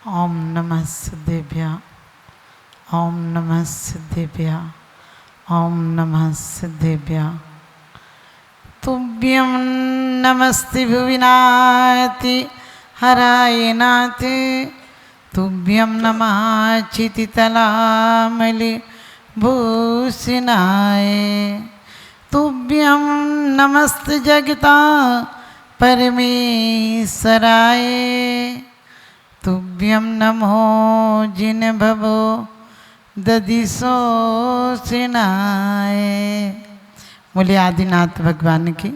ओम नमः सिद्धेभ्यः। ओम नमः सिद्धेभ्यः। ओम नमः सिद्धेभ्यः। तुभ्यं नमस्ते भुविनाति हराय नाथे। तुभ्यं नमः चितितलामलि भूषणाय। तुभ्यं नमस्ते जगता परमेश्वराय। तुभ्यं नमो जिन भवो ददिशो सिनाय। बोलिए आदिनाथ भगवान की,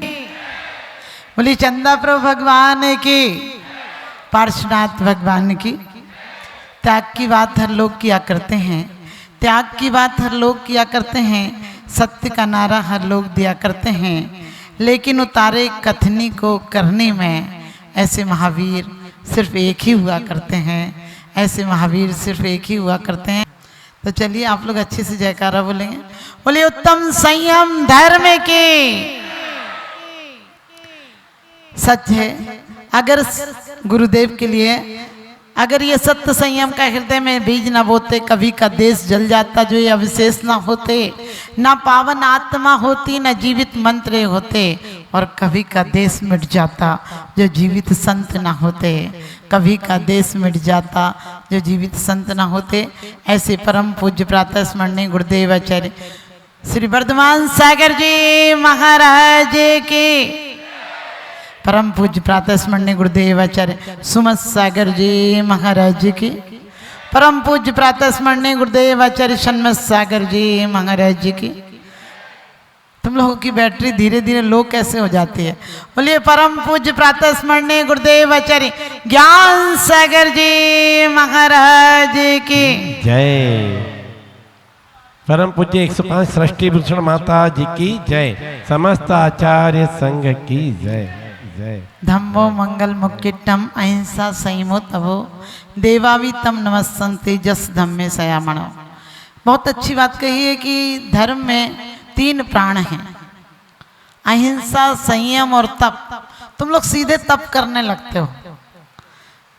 बोलिए चंदा प्रभु भगवान की, पार्श्वनाथ भगवान की। त्याग की बात हर लोग किया करते हैं, त्याग की बात हर लोग किया करते हैं, सत्य का नारा हर लोग दिया करते हैं, लेकिन उतारे कथनी को करने में ऐसे महावीर सिर्फ एक ही हुआ करते हैं। ऐसे महावीर सिर्फ एक ही हुआ करते हैं। तो चलिए आप लोग अच्छे से जयकारा बोलेंगे। बोलिए उत्तम संयम धर्म के। सच है, अगर गुरुदेव के लिए अगर ये सत्य संयम का हृदय में बीज न बोते, कभी का देश जल जाता। जो ये अविशेष ना होते, ना पावन आत्मा होती, न जीवित मंत्र होते, और कभी का देश मिट जाता जो जीवित संत ना होते। कभी का देश मिट जाता जो जीवित संत ना होते। ऐसे परम पूज्य प्रातः स्मरणीय गुरुदेव आचार्य श्री वर्धमान सागर जी महाराज के, परम पूज्य प्रातः स्मरणीय गुरुदेव आचार्य सुमत सागर जी महाराज की, परम पूज्य प्रातः स्मरणीय गुरुदेव आचार्य सन्मत सागर जी महाराज की। तुम लोगों की बैटरी धीरे धीरे लो कैसे हो जाती है? बोलिए परम पूज्य प्रातः स्मरणीय गुरुदेव आचार्य ज्ञान सागर जी महाराज की जय। परम पूज्य 105 सृष्टि भूषण माता जी की जय। समस्त आचार्य संघ की जय जय। धम्मो मंगल मुक्तिटम अहिंसा संयमो तवो देवावी तम नमस्सन्ते जस धम्मे सयामणो। बहुत अच्छी बात कही है कि धर्म में 3 प्राण हैं, अहिंसा, संयम और तप। तुम लोग सीधे तप करने लगते हो,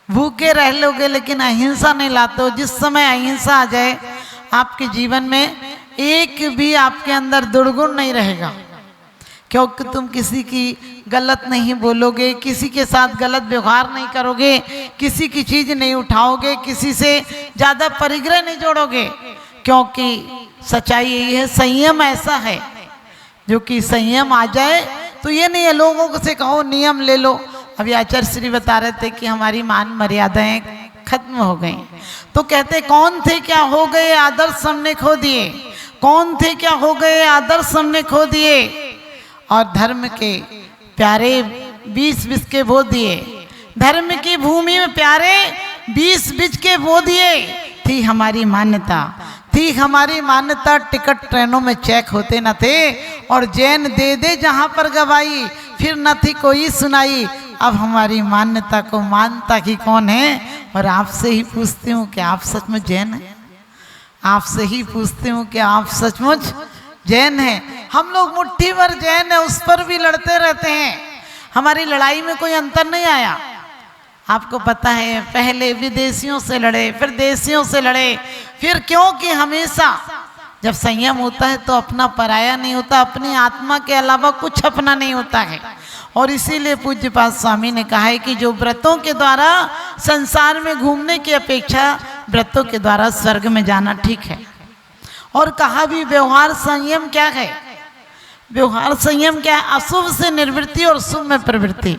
भूखे रह लोगे लेकिन अहिंसा नहीं लाते हो। जिस समय अहिंसा आ जाए आपके जीवन में, एक भी आपके अंदर दुर्गुण नहीं रहेगा, क्योंकि तुम किसी की गलत नहीं बोलोगे, किसी के साथ गलत व्यवहार नहीं करोगे, किसी की चीज नहीं उठाओगे, किसी से ज्यादा परिग्रह नहीं जोड़ोगे, क्योंकि सच्चाई यही है। संयम ऐसा है जो कि संयम आ जाए तो ये नहीं है लोगों से कहो नियम ले लो। अभी आचार्य श्री बता रहे थे कि हमारी मान मर्यादाएं खत्म हो गई, तो कहते कौन थे क्या हो गए, आदर्श हमने खो दिए। कौन थे क्या हो गए, आदर्श हमने खो दिए, और धर्म के प्यारे 20 बीज के बो दिए। धर्म की भूमि में प्यारे 20 बीज के बो दिए। थी हमारी मान्यता, थी हमारी मान्यता, टिकट ट्रेनों में चेक होते न थे, और जैन दे दे जहां पर गवाई, फिर न थी कोई सुनाई। अब हमारी मान्यता को मानता ही कौन है? और आपसे ही पूछती हूँ कि आप सचमुच जैन हैं? आपसे ही पूछती हूँ कि आप सचमुच जैन हैं? हम लोग मुट्ठी भर जैन है, उस पर भी लड़ते रहते हैं। हमारी लड़ाई में कोई अंतर नहीं आया। आपको पता है, पहले विदेशियों से लड़े, फिर देशियों से लड़े, फिर क्योंकि हमेशा जब संयम होता है तो अपना पराया नहीं होता, अपनी आत्मा के अलावा कुछ अपना नहीं होता है। और इसीलिए पूज्यपाद स्वामी ने कहा है कि जो व्रतों के द्वारा संसार में घूमने की अपेक्षा व्रतों के द्वारा स्वर्ग में जाना ठीक है। और कहा भी व्यवहार संयम क्या है? व्यवहार संयम क्या है? अशुभ से निवृत्ति और शुभ में प्रवृत्ति।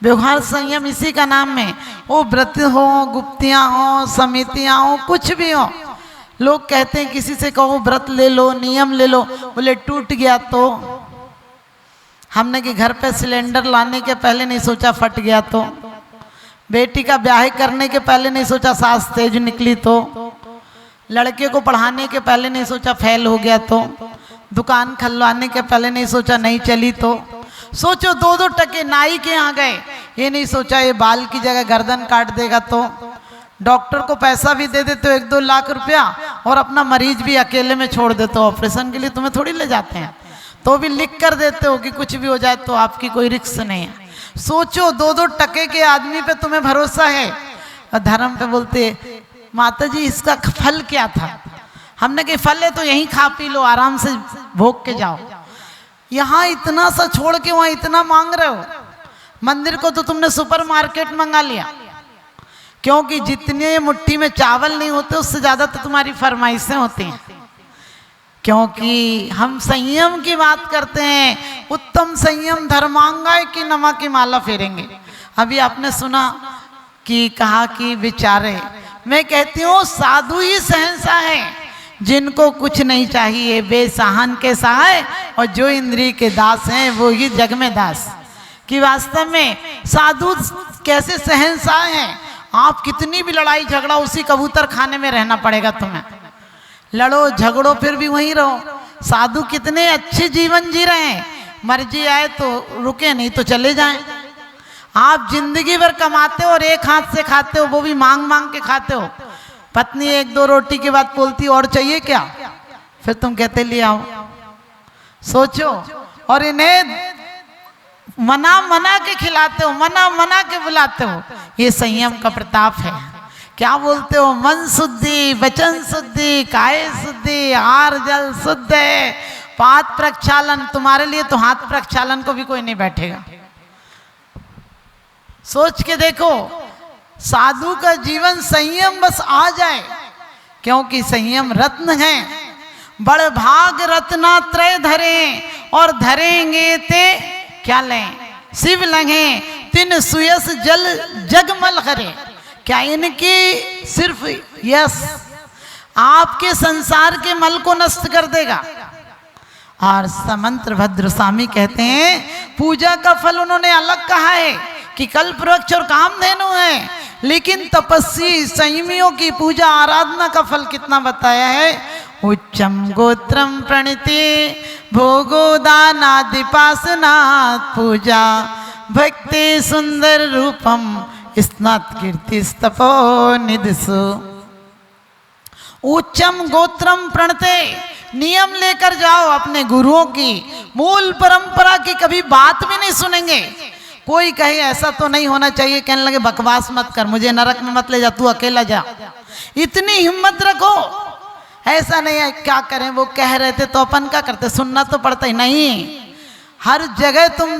व्यवहार संयम इसी का नाम है। वो व्रत हो, गुप्तियां हो, समितियां हो, कुछ भी हो। लोग कहते हैं किसी से कहो व्रत ले लो, नियम ले लो, बोले टूट गया तो। हमने कि घर पे सिलेंडर लाने के पहले नहीं सोचा फट गया तो। बेटी का ब्याह करने के पहले नहीं सोचा सास तेज निकली तो। लड़के को पढ़ाने के पहले नहीं सोचा फेल हो गया तो। दुकान खुलवाने के पहले नहीं सोचा नहीं चली तो। सोचो 2-2 टके नाई के यहाँ गए, ये नहीं सोचा ये बाल की जगह गर्दन काट देगा तो। डॉक्टर को पैसा भी दे देते हो 1-2 लाख रुपया, और अपना मरीज भी अकेले में छोड़ देते हो। ऑपरेशन के लिए तुम्हें थोड़ी ले जाते हैं, तो भी लिख कर देते हो कि कुछ भी हो जाए तो आपकी कोई रिस्क नहीं है। सोचो 2-2 टके के आदमी पे तुम्हें भरोसा है, और धर्म पे बोलते माता जी इसका फल क्या था। हमने कहा फल है तो यहीं खा पी लो, आराम से भोग के जाओ। यहाँ इतना सा छोड़ के वहाँ इतना मांग रहे हो। मंदिर को तो तुमने सुपरमार्केट मंगा लिया, क्योंकि जितने मुट्ठी में चावल नहीं होते उससे ज्यादा तो तुम्हारी फरमाइशें होती हैं। क्योंकि हम संयम की बात करते हैं, उत्तम संयम धर्मांगाय की नमा की माला फेरेंगे। अभी आपने सुना कि कहा कि विचारे, मैं कहती हूँ साधु ही सहनसा है, जिनको कुछ नहीं चाहिए, बेसहान के सहाय, और जो इंद्रिय के दास हैं वो ही जग में दास। कि वास्तव में साधु कैसे सहनसा हैं। आप कितनी भी लड़ाई झगड़ा, उसी कबूतर खाने में रहना पड़ेगा तुम्हें। लड़ो झगड़ो फिर भी वहीं रहो। साधु कितने अच्छे जीवन जी रहे हैं, मर्जी आए तो रुके, नहीं तो चले जाएं। आप जिंदगी भर कमाते हो और एक हाथ से खाते हो, वो भी मांग मांग के खाते हो। पत्नी एक दो रोटी के बाद बोलती और चाहिए क्या, फिर तुम कहते ले आओ। सोचो, और इन्हें मना मना के खिलाते हो, मना मना के बुलाते हो। ये संयम का प्रताप है। क्या बोलते हो, मन शुद्धि, वचन शुद्धि, काय शुद्धि, आहार जल शुद्ध है, पाद प्रक्षालन। तुम्हारे लिए तो हाथ प्रक्षालन को भी कोई नहीं बैठेगा। सोच के देखो, साधु का जीवन संयम बस आ जाए, क्योंकि संयम रत्न है। बड़ भाग रत्ना त्रय धरे, और धरेंगे ते क्या लें, शिव लगे तिन सुयस जल जगमल करे। क्या इनकी सिर्फ यस आपके संसार के मल को नष्ट कर देगा। और समंत्र भद्र स्वामी कहते हैं, पूजा का फल उन्होंने अलग कहा है कि कल्प वृक्ष और कामधेनु है, लेकिन तपस्वी संयमियों की पूजा आराधना का फल कितना बताया है। उच्चम गोत्रम प्रणिति भोगो दानादिपासनात् पूजा भक्ति सुंदर रूपम स्नात कीर्ति स्तपो निधसु। उच्चम गोत्रम प्रणते, नियम लेकर जाओ अपने गुरुओं की, मूल परंपरा की कभी बात भी नहीं सुनेंगे। कोई कहे ऐसा तो नहीं होना चाहिए, कहने लगे बकवास मत कर, मुझे नरक में मत ले जा, तू अकेला जा। इतनी हिम्मत रखो। ऐसा नहीं है क्या करें, वो कह रहे थे तो अपन क्या करते, सुनना तो पड़ता ही नहीं। हर जगह तुम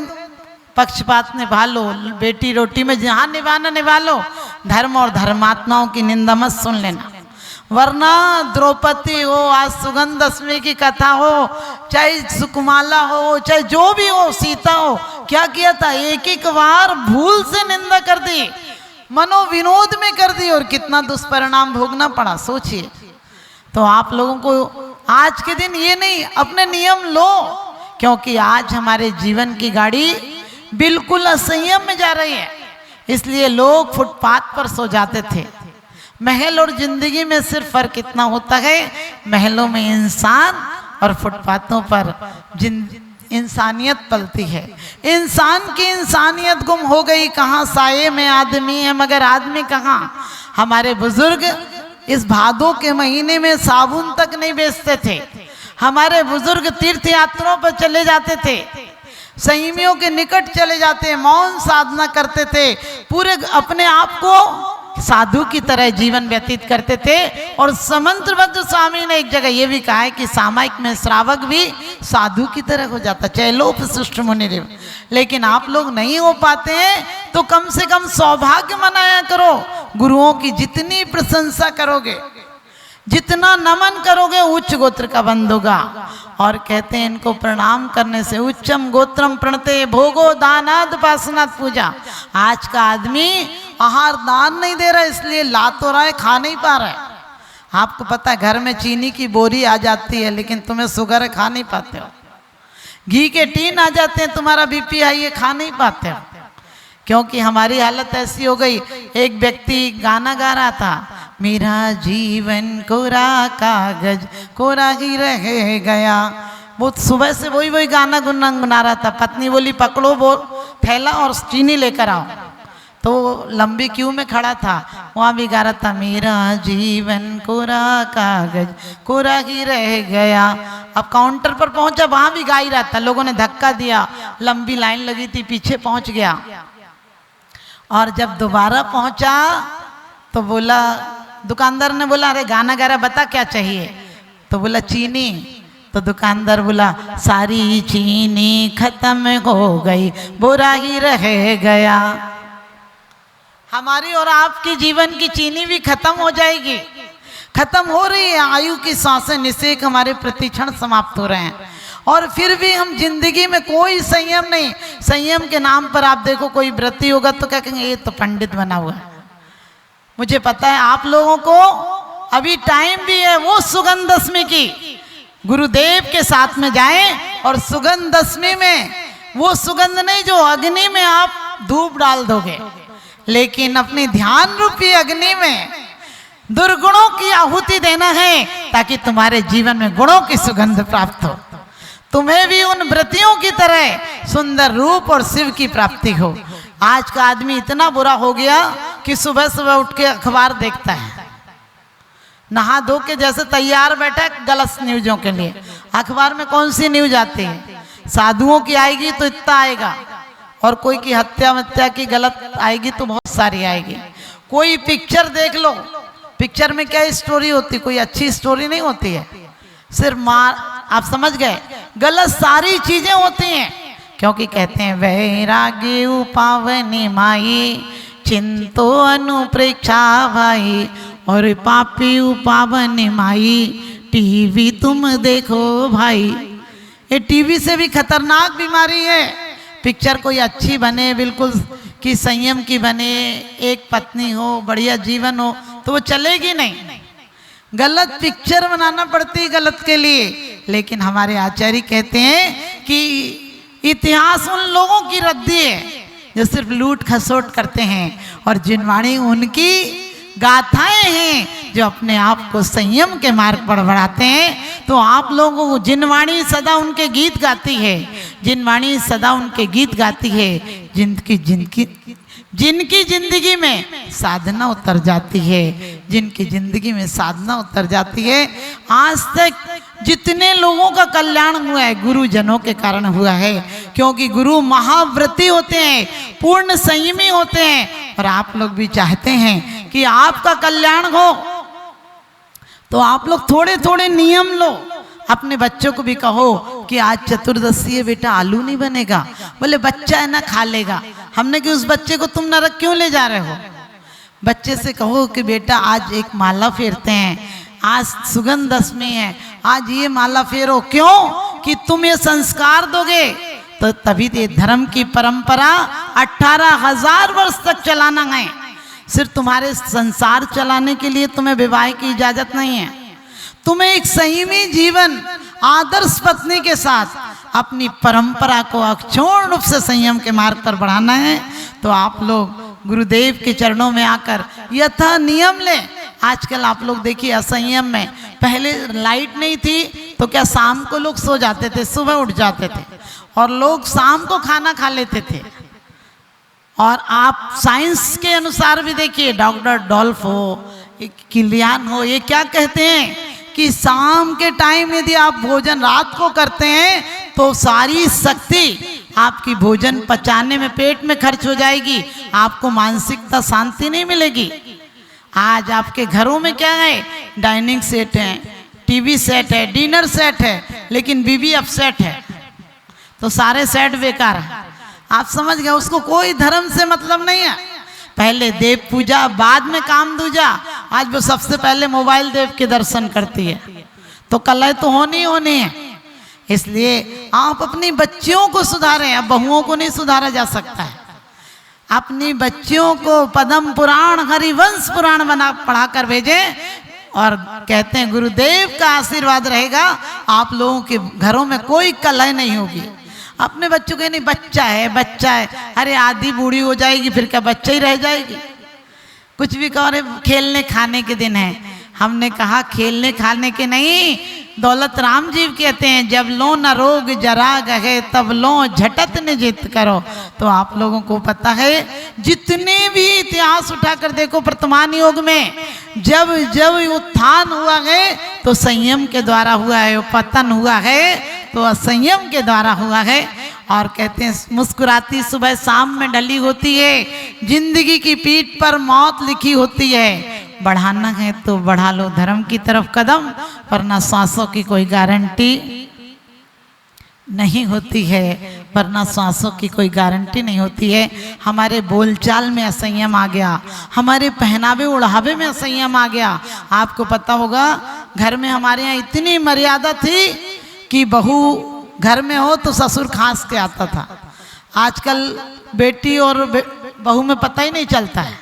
पक्षपात निभा लो, बेटी रोटी में जहां निभाना निभा लो, धर्म और धर्मात्माओं की निंदा मत सुन लेना। वरना द्रौपदी हो, आज सुगंध दशमी की कथा हो, चाहे सुकुमाला हो, चाहे जो भी हो, सीता हो, क्या किया था, एक एक बार भूल से निंदा कर दी, मनोविनोद में कर दी, और कितना दुष्परिणाम भोगना पड़ा। सोचिए। तो आप लोगों को आज के दिन ये नहीं, अपने नियम लो, क्योंकि आज हमारे जीवन की गाड़ी बिल्कुल असंयम में जा रही है। इसलिए लोग फुटपाथ पर सो जाते थे। महल और जिंदगी में सिर्फ फर्क इतना होता है, महलों में इंसान और फुटपाथों पर इंसानियत पलती है। इंसान की इंसानियत गुम हो गई। कहाँ साये में आदमी है, मगर आदमी कहाँ। हमारे बुजुर्ग इस भादों के महीने में साबुन तक नहीं बेचते थे। हमारे बुजुर्ग तीर्थ यात्राओं पर चले जाते थे, संयमियों के निकट चले जाते, मौन साधना करते थे, पूरे अपने आप को साधु की तरह जीवन व्यतीत करते थे। और समंत्रभद्र स्वामी ने एक जगह ये भी कहा है कि सामायिक में श्रावक भी साधु की तरह हो जाता, चाहे लोप सृष्ट मुनिदेव। लेकिन आप लोग नहीं हो पाते हैं, तो कम से कम सौभाग्य मनाया करो। गुरुओं की जितनी प्रशंसा करोगे, जितना नमन करोगे, उच्च गोत्र का बंध होगा। और कहते हैं इनको प्रणाम करने से, उच्चम गोत्रम प्रणते भोगो दानाद उपासनात् पूजा। आज का आदमी आहार दान नहीं दे रहा, इसलिए ला तो रहा है, खा नहीं पा रहा है। आपको पता है घर में चीनी की बोरी आ जाती है, लेकिन तुम्हें शुगर है, खा नहीं पाते हो। घी के टीन आ जाते हैं, तुम्हारा बीपी हाई है, खा नहीं पाते हो। क्योंकि हमारी हालत ऐसी हो गई। एक व्यक्ति गाना गा रहा था, मेरा जीवन कोरा कागज कोरा ही रह गया। वो सुबह से वही गाना गुनगुना रहा था। पत्नी बोली पकड़ो वो थैला और चीनी लेकर आओ। तो लंबी क्यू में खड़ा था, वहाँ भी गा रहा था, मेरा जीवन कोरा कागज कोरा ही रह गया। अब काउंटर पर पहुंचा, वहाँ भी गा ही रहा था। लोगों ने धक्का दिया, लंबी लाइन लगी थी, पीछे पहुंच गया। और जब दोबारा पहुंचा तो बोला, दुकानदार ने बोला अरे गाना गा रहा, बता क्या चाहिए? तो बोला चीनी। तो दुकानदार बोला सारी चीनी खत्म हो गई, बुरा ही रह गया। हमारी और आपकी जीवन की चीनी भी खत्म हो जाएगी, खत्म हो रही है। आयु की सांसें निषेक हमारे प्रतिक्षण समाप्त हो रहे हैं, और फिर भी हम जिंदगी में कोई संयम नहीं। संयम के नाम पर आप देखो कोई व्रती होगा तो क्या कहेंगे, ये तो पंडित बना हुआ है। मुझे पता है आप लोगों को अभी टाइम भी है, वो सुगंध दशमी की गुरुदेव के साथ में जाएं, और सुगंध दशमी में वो सुगंध नहीं जो अग्नि में आप धूप डाल दोगे, लेकिन अपनी ध्यान रूपी अग्नि में दुर्गुणों की आहुति देना है, ताकि तुम्हारे जीवन में गुणों की सुगंध प्राप्त हो, तुम्हें भी उन व्रतियों की तरह सुंदर रूप और शिव की प्राप्ति हो। आज का आदमी इतना बुरा हो गया कि सुबह सुबह उठ के अखबार देखता है, नहा धो के जैसे तैयार बैठा है गलत न्यूज़ों के लिए। अखबार में कौन सी न्यूज आती है? साधुओं की आएगी तो इतना आएगा, और कोई की हत्या की गलत आएगी तो बहुत सारी आएगी। कोई पिक्चर देख लो, पिक्चर में क्या स्टोरी होती, कोई अच्छी स्टोरी नहीं होती है, सिर्फ मार, आप समझ गए, गलत सारी चीजें होती हैं। क्योंकि कहते हैं वैराग्य उपावनी माई, चिंतो अनुप्रेक्षा भाई, और पापी उपावनी माई, टीवी तुम देखो भाई। ये टीवी से भी खतरनाक बीमारी है। पिक्चर कोई अच्छी बने, बिल्कुल कि संयम की बने, एक पत्नी हो, बढ़िया जीवन हो, तो वो चलेगी नहीं। गलत पिक्चर बनाना पड़ती है गलत के लिए। लेकिन हमारे आचार्य कहते हैं कि इतिहास उन लोगों की रद्दी है जो सिर्फ लूट खसोट करते हैं, और जिनवाणी उनकी गाथाएं हैं जो अपने आप को संयम के मार्ग पर बढ़ाते हैं। तो आप लोगों को जिनवाणी सदा उनके गीत गाती है, जिनवाणी सदा उनके गीत गाती है, जिनकी जिंदगी में साधना उतर जाती है, जिनकी जिंदगी में साधना उतर जाती है। आज तक जितने लोगों का कल्याण हुआ है गुरुजनों के कारण हुआ है, क्योंकि गुरु महाव्रती होते हैं, पूर्ण संयमी होते हैं। और आप लोग भी चाहते हैं कि आपका कल्याण हो, तो आप लोग थोड़े थोड़े नियम लो। अपने बच्चों को भी कहो कि आज चतुर्दशी है बेटा, आलू नहीं बनेगा। बोले बच्चा है ना, खा लेगा। हमने कि उस बच्चे को तुम नरक क्यों ले जा रहे हो? बच्चे से कहो कि बेटा आज एक माला फेरते हैं, आज सुगंध दशमी है, आज ये माला फेरो। क्यों? कि तुम ये संस्कार दोगे तो तभी ये धर्म की परंपरा 18,000 वर्ष तक चलाना है। सिर्फ तुम्हारे संसार चलाने के लिए तुम्हें विवाह की इजाजत नहीं है। तुम्हें एक संयमी जीवन आदर्श पत्नी के साथ अपनी परंपरा को अक्षुण्ण रूप से संयम के मार्ग पर बढ़ाना है। तो आप लोग गुरुदेव के चरणों में आकर यथा नियम लें। आजकल आप लोग देखिए असंयम में, पहले लाइट नहीं थी तो क्या शाम को लोग सो जाते थे, सुबह उठ जाते थे, और लोग शाम को खाना खा लेते थे। और आप साइंस के अनुसार भी देखिए, डॉक्टर डॉल्फ हो, किलियान हो, ये क्या कहते हैं कि शाम के टाइम यदि आप भोजन रात को करते हैं तो सारी शक्ति आपकी भोजन पचाने में, पेट में खर्च हो जाएगी, आपको मानसिकता शांति नहीं मिलेगी। आज आपके घरों में क्या है, डाइनिंग सेट है, टीवी सेट है, डिनर सेट है, लेकिन बीवी अपसेट है, तो सारे सेट बेकार है। आप समझ गए, उसको कोई धर्म से मतलब नहीं है। पहले देव पूजा, बाद में काम दूजा। आज वो सबसे पहले मोबाइल देव के दर्शन करती है, तो कलह तो होनी होनी है। इसलिए आप अपनी बच्चियों को सुधारें, अब बहुओं को नहीं सुधारा जा सकता है। अपनी बच्चियों को पद्म पुराण, हरिवंश पुराण बना पढ़ा कर भेजें, और कहते हैं गुरुदेव का आशीर्वाद रहेगा, आप लोगों के घरों में कोई कलह नहीं होगी। अपने बच्चों के नहीं, बच्चा है बच्चा है, अरे आधी बूढ़ी हो जाएगी फिर क्या बच्चा ही रह जाएगी। कुछ भी कहो, अरे खेलने खाने के दिन है। हमने कहा खेलने खाने के नहीं, दौलत राम जी कहते हैं जब लो न रोग जरा गए तब लो झटत निजित करो। तो आप लोगों को पता है, जितने भी इतिहास उठाकर देखो वर्तमान युग में, जब जब उत्थान हुआ है तो संयम के द्वारा हुआ है, पतन हुआ है तो असंयम के द्वारा हुआ है। और कहते हैं मुस्कुराती सुबह शाम में ढली होती है, जिंदगी की पीठ पर मौत लिखी होती है। बढ़ाना है तो बढ़ा लो धर्म की तरफ कदम, वरना सांसों की कोई गारंटी नहीं होती है, वरना सांसों की कोई गारंटी नहीं होती है। हमारे बोलचाल में असंयम आ गया, हमारे पहनावे ओढ़ावे में असंयम आ गया। आपको पता होगा घर में हमारे यहाँ इतनी मर्यादा थी कि बहू घर में हो तो ससुर खांस के आता था। आजकल बेटी और बहू में पता ही नहीं चलता है,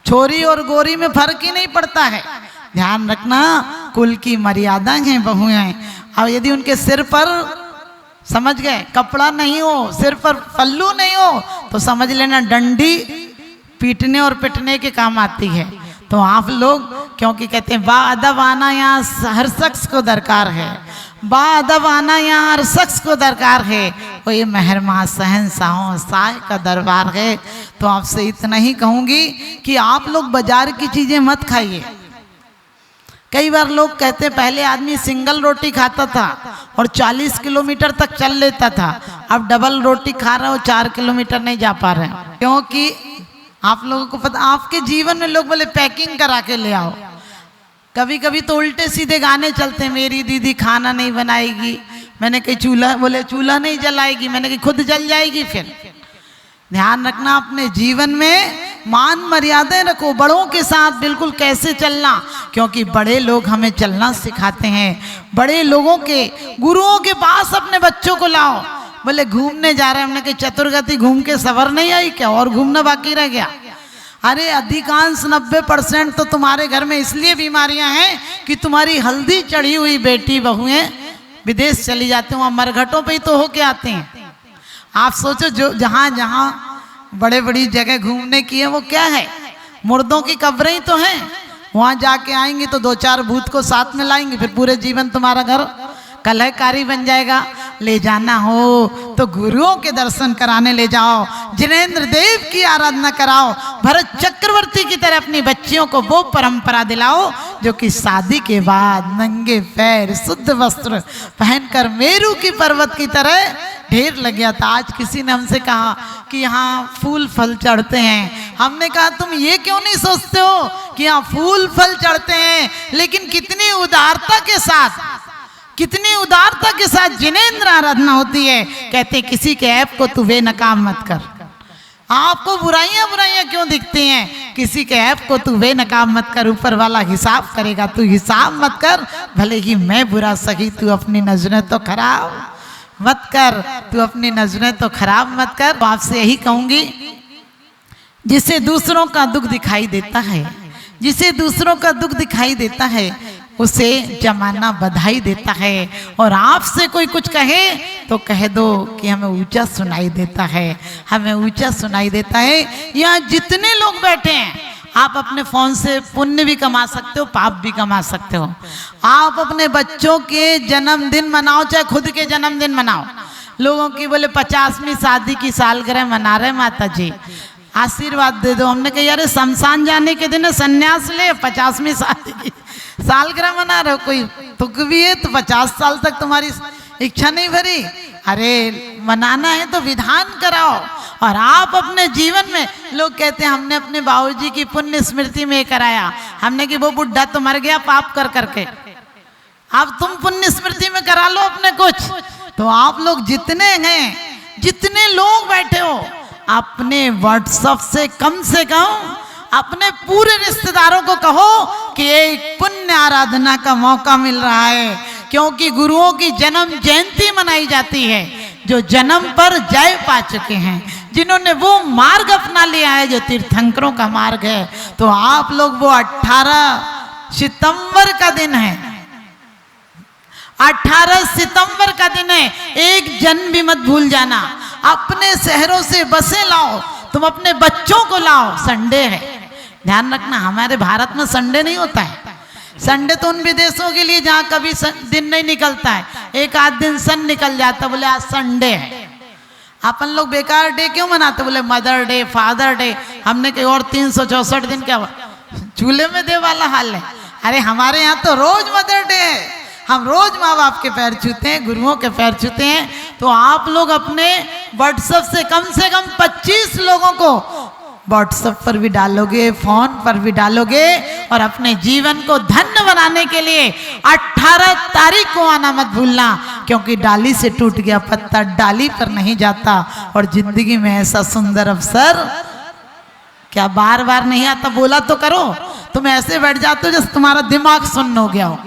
छोरी और गोरी में फर्क ही नहीं पड़ता है। ध्यान रखना, कुल की मर्यादा हैं बहुएं। और यदि उनके सिर पर, समझ गए, कपड़ा नहीं हो, सिर पर पल्लू नहीं हो, तो समझ लेना डंडी पीटने और पिटने के काम आती है। तो आप लोग, क्योंकि कहते हैं बाअदब आना यहाँ हर शख्स को दरकार है, बाअदब आना यहाँ हर शख्स को दरकार है। वो ये मेहरमा शहंशाहों शाह का दरबार है। तो आपसे इतना ही कहूँगी कि आप लोग बाजार की चीज़ें मत खाइए। कई बार लोग कहते हैं पहले आदमी सिंगल रोटी खाता था और 40 किलोमीटर तक चल लेता था, अब डबल रोटी खा रहे हो, 4 किलोमीटर नहीं जा पा रहे हैं। क्योंकि आप लोगों को पता, आपके जीवन में लोग बोले पैकिंग करा के ले आओ। कभी कभी तो उल्टे सीधे गाने चलते हैं, मेरी दीदी खाना नहीं बनाएगी, मैंने कही चूल्हा, बोले चूल्हा नहीं जलाएगी, मैंने कही खुद जल जाएगी। फिर ध्यान रखना, अपने जीवन में मान मर्यादाएं रखो, बड़ों के साथ बिल्कुल कैसे चलना, क्योंकि बड़े लोग हमें चलना सिखाते हैं। बड़े लोगों के, गुरुओं के पास अपने बच्चों को लाओ। बोले घूमने जा रहे हैं, हमने कही चतुर्गति घूम के सवर नहीं आई क्या, और घूमना बाकी रह गया? अरे अधिकांश 90% तो तुम्हारे घर में इसलिए बीमारियां हैं कि तुम्हारी हल्दी चढ़ी हुई बेटी बहुएं विदेश चली जाती हैं, वहाँ मरघटों पे ही तो होके आते हैं। आप सोचो, जो जहाँ जहाँ बड़े बड़ी जगह घूमने की है वो क्या है, मुर्दों की कब्रें ही तो हैं। वहाँ जाके आएंगे तो 2-4 भूत को साथ में लाएंगे, फिर पूरे जीवन तुम्हारा घर कलहकारी बन जाएगा। ले जाना हो तो गुरुओं के दर्शन कराने ले जाओ, जिनेंद्र देव की आराधना कराओ, भरत चक्रवर्ती की तरह अपनी बच्चियों को वो परंपरा दिलाओ जो कि शादी के बाद नंगे पैर शुद्ध वस्त्र पहनकर मेरू की पर्वत की तरह ढेर लग गया था। आज किसी ने हमसे कहा कि यहाँ फूल फल चढ़ते हैं। हमने कहा तुम ये क्यों नहीं सोचते हो कि यहाँ फूल फल चढ़ते हैं, लेकिन कितनी उदारता के साथ, कितनी उदारता के साथ जिनेंद्र आराधना होती है। कहते किसी के ऐप को तू बेनकाम मत कर। आपको बुराइयां बुराइयां क्यों दिखती हैं? किसी के ऐप को तू बेनकाम मत कर, ऊपर वाला हिसाब करेगा, तू हिसाब मत कर। भले ही मैं बुरा सही, तू अपनी नजरें तो खराब मत कर, तू अपनी नजरें तो खराब मत कर। तो आपसे यही कहूंगी, जिसे दूसरों का दुख दिखाई देता है, जिसे दूसरों का दुख दिखाई देता है, उसे जमाना बधाई देता है। और आपसे कोई कुछ कहे तो कह दो कि हमें ऊंचा सुनाई देता है, हमें ऊंचा सुनाई देता है। यहाँ जितने लोग बैठे हैं, आप अपने फोन से पुण्य भी कमा सकते हो, पाप भी कमा सकते हो। आप अपने बच्चों के जन्मदिन मनाओ, चाहे खुद के जन्मदिन मनाओ। लोगों की बोले 50वीं शादी की सालगिरह मना रहे माता जी, आशीर्वाद दे दो। हमने कहा यार शमशान जाने के दिन संन्यास ले, 50वीं शादी की सालगिरह मना रहे हो, कोई तुक भी है तो 50 साल तक तुम्हारी इच्छा नहीं भरी। अरे मनाना है तो विधान कराओ। और आप अपने जीवन में, लोग कहते हैं हमने अपने बाबूजी की पुण्य स्मृति में कराया, हमने कि वो बुढ़ा तो मर गया पाप कर करके, अब तुम पुण्य स्मृति में करा लो अपने कुछ। तो आप लोग जितने हैं, जितने लोग बैठे हो, अपने व्हाट्सएप से कम अपने पूरे रिश्तेदारों को कहो कि एक पुण्य आराधना का मौका मिल रहा है, क्योंकि गुरुओं की जन्म जयंती मनाई जाती है, जो जन्म पर जय पा चुके हैं, जिन्होंने वो मार्ग अपना लिया है जो तीर्थंकरों का मार्ग है। तो आप लोग वो 18 सितंबर का दिन है, 18 सितंबर का दिन है, एक जन्म भी मत भूल जाना। अपने शहरों से बसें लाओ, तुम अपने बच्चों को लाओ। संडे है, ध्यान रखना, हमारे भारत में संडे नहीं होता है। संडे तो उन विदेशों के लिए जहाँ कभी दिन नहीं निकलता है, एक आध दिन सन निकल जाता, बोले आज संडे है। अपन लोग बेकार डे क्यों मनाते, बोले मदर डे, फादर डे। हमने कहीं और 364 दिन क्या चूल्हे में दे वाला हाल है। अरे हमारे यहाँ तो रोज मदर डे है, हम रोज माँ बाप के पैर छूते हैं, गुरुओं के पैर छूते हैं। तो आप लोग अपने व्हाट्सएप से कम 25 लोगों को व्हाट्सएप पर भी डालोगे, फोन पर भी डालोगे और अपने जीवन को धन्य बनाने के लिए 18 तारीख को आना मत भूलना, क्योंकि डाली से टूट गया पत्ता डाली पर नहीं जाता। और जिंदगी में ऐसा सुंदर अवसर क्या बार बार नहीं आता? बोला तो करो। तुम ऐसे बैठ जाते हो जैसे तुम्हारा दिमाग सुन्न हो गया हो।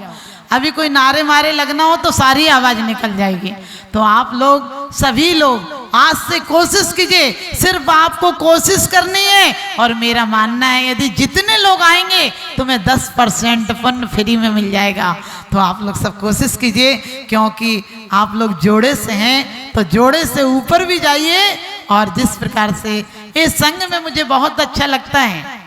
अभी कोई नारे मारे लगना हो तो सारी आवाज निकल जाएगी। तो आप लोग सभी लोग आज से कोशिश कीजिए, सिर्फ आपको कोशिश करनी है। और मेरा मानना है यदि जितने लोग आएंगे तुम्हें 10% फन फ्री में मिल जाएगा। तो आप लोग सब कोशिश कीजिए, क्योंकि आप लोग जोड़े से हैं तो जोड़े से ऊपर भी जाइए। और जिस प्रकार से इस संघ में मुझे बहुत अच्छा लगता है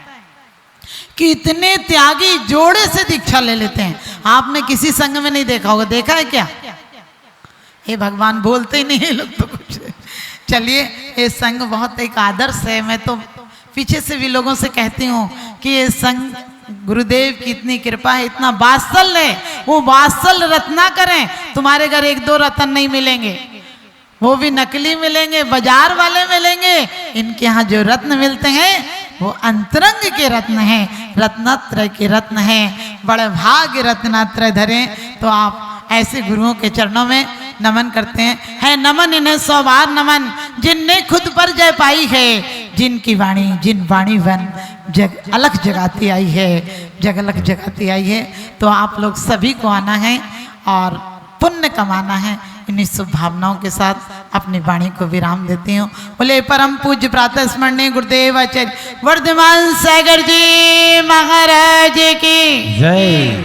कि इतने त्यागी जोड़े से दीक्षा ले लेते हैं। आपने किसी संघ में नहीं देखा होगा, देखा है क्या? हे भगवान, बोलते ही नहीं है लोग तो कुछ। चलिए, ये संघ बहुत एक आदर्श है। मैं तो पीछे से भी लोगों से कहती हूँ कि ये संघ गुरुदेव की इतनी कृपा है, इतना वात्सल्य है। वो वात्सल्य रत्ना करें, तुम्हारे घर 1-2 रत्न नहीं मिलेंगे, वो भी नकली मिलेंगे, बाजार वाले मिलेंगे। इनके यहाँ जो रत्न मिलते हैं वो अंतरंग के रत्न हैं, रत्नत्रय के रत्न हैं। बड़े भाग्य रत्नत्रय धरें। तो आप ऐसे गुरुओं के चरणों में नमन करते हैं। है नमन इन्हें 100 बार नमन, जिनने खुद पर जय पाई है, जिनकी वाणी जिन वाणी वन जग अलग जगाती आई है, जग अलग जगाती आई है। तो आप लोग सभी को आना है और पुण्य कमाना है। इन्हीं शुभ भावनाओं के साथ अपनी वाणी को विराम देती हूँ। बोले परम पूज्य प्रातः स्मरणीय गुरुदेव आचार्य वर्धमान सागर जी महाराज की जय।